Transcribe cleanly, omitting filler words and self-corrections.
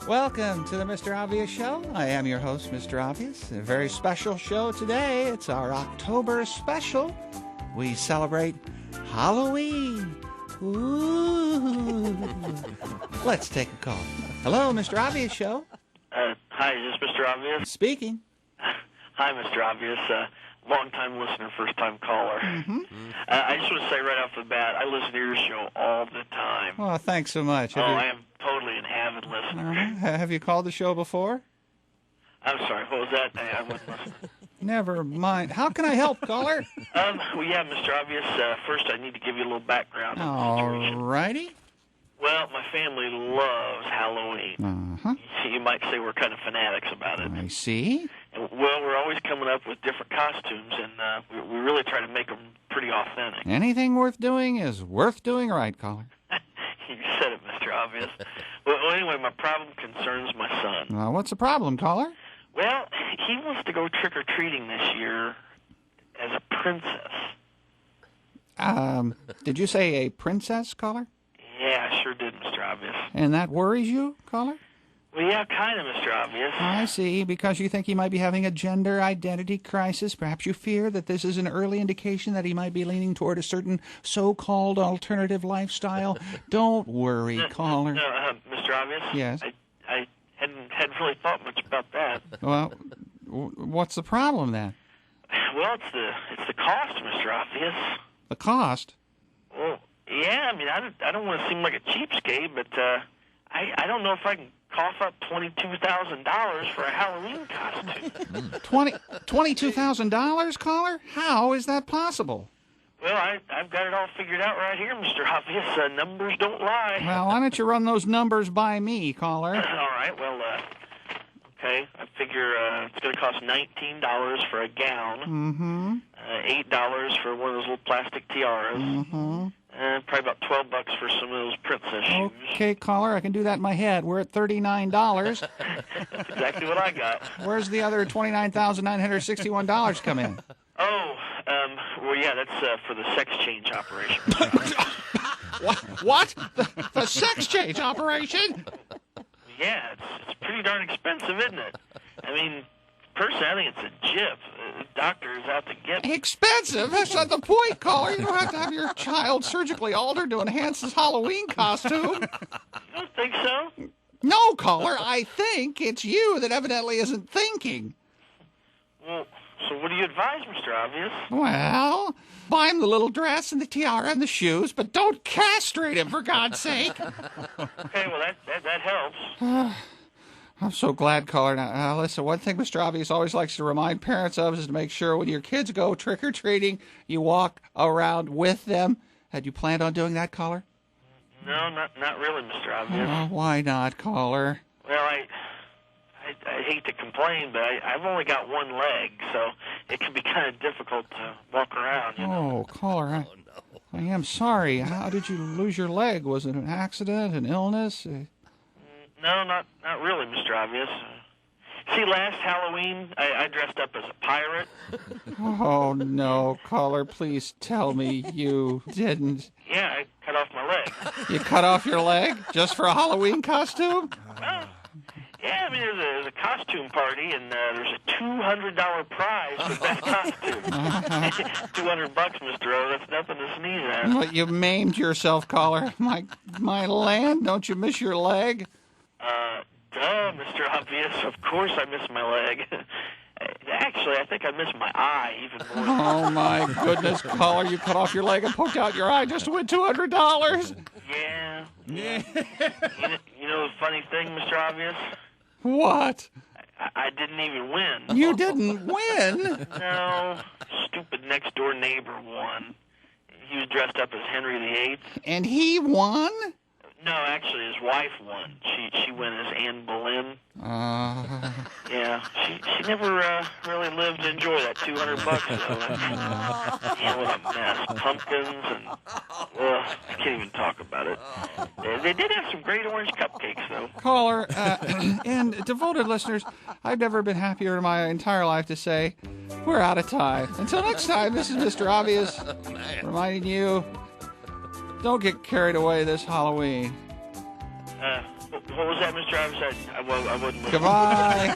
Welcome to the Mr. Obvious Show. I am your host, Mr. Obvious. A very special show today. It's our October special. We celebrate Halloween. Ooh. Let's take a call. Hello, Mr. Obvious Show. Hi, is this Mr. Obvious? Speaking. Hi, Mr. Obvious. Long-time listener, first-time caller. I just want to say right off the bat, I listen to your show all the time. Oh, thanks so much. I am totally an avid listener. Have you called the show before? I'm sorry, what was that? I wasn't listening. Never mind. How can I help, caller? Well, yeah, Mr. Obvious, first I need to give you a little background on the situation. All righty. Well, my family loves Halloween. You might say we're kind of fanatics about it. I see. Well, we're always coming up with different costumes, and we really try to make them pretty authentic. Anything worth doing is worth doing right, caller. You said it, Mr. Obvious. Well, anyway, my problem concerns my son. What's the problem, caller? Well, he wants to go trick-or-treating this year as a princess. Did you say a princess, caller? Yeah, I sure did, Mr. Obvious. And that worries you, caller? Well, yeah, kind of, Mr. Obvious. I see. Because you think he might be having a gender identity crisis. Perhaps you fear that this is an early indication that he might be leaning toward a certain so-called alternative lifestyle. Don't worry, caller. No, Mr. Obvious? Yes? I hadn't really thought much about that. Well, what's the problem then? Well, it's the cost, Mr. Obvious. The cost? Well, yeah, I mean, I don't want to seem like a cheapskate, but I don't know if I can cough up $22,000 for a Halloween costume. $22,000, caller? How is that possible? Well, I've got it all figured out right here, Mr. Obvious. Numbers don't lie. Well, why don't you run those numbers by me, caller? All right, well, okay, I figure it's going to cost $19 for a gown, $8 for one of those little plastic tiaras, probably about $12 for some of those princess shoes. Okay, caller, I can do that in my head. We're at $39. That's exactly what I got. Where's the other $29,961 come in? Oh, well, yeah, that's for the sex change operation. What? The sex change operation? Yeah, it's pretty darn expensive, isn't it? I mean, personally, I think it's a jip. The doctor is out to get me. Expensive? That's not the point, caller. You don't have to have your child surgically altered to enhance his Halloween costume. You don't think so? No, caller, I think it's you that evidently isn't thinking. Well, so what do you advise, Mr. Obvious? Well, buy him the little dress and the tiara and the shoes, but don't castrate him, for God's sake. Okay, well, that helps. I'm so glad, caller. Now, listen, one thing Mr. Obvious always likes to remind parents of is to make sure when your kids go trick-or-treating, you walk around with them. Had you planned on doing that, caller? No, not really, Mr. Obvious. Why not, caller? Well, I hate to complain, but I've only got one leg, so it can be kind of difficult to walk around, you know. Oh, caller, I am sorry. How did you lose your leg? Was it an accident, an illness? No, not really, Mr. Obvious. See, last Halloween, I dressed up as a pirate. Oh, no, caller, please tell me you didn't. Yeah, I cut off my leg. You cut off your leg just for a Halloween costume? Well, yeah, I mean, there's a costume party, and there's a $200 prize for best costume. $200, Mr. O, that's nothing to sneeze at. But you maimed yourself, caller. My land, don't you miss your leg? Duh, Mr. Obvious. Of course I miss my leg. Actually, I think I miss my eye even more. Oh, my goodness, caller, you cut off your leg and poked out your eye just to win $200. Yeah. You know the funny thing, Mr. Obvious? What? I didn't even win. You didn't win? No. Stupid next-door neighbor won. He was dressed up as Henry VIII. And he won? No, actually, his wife won. She went as Anne Boleyn. Yeah, she never really lived to enjoy that $200. What a mess. Pumpkins and I can't even talk about it. They did have some great orange cupcakes, though. Caller, and devoted listeners, I've never been happier in my entire life to say we're out of time. Until next time, this is Mr. Obvious reminding you, don't get carried away this Halloween. What was that, Mr. Travis? I wouldn't. Goodbye.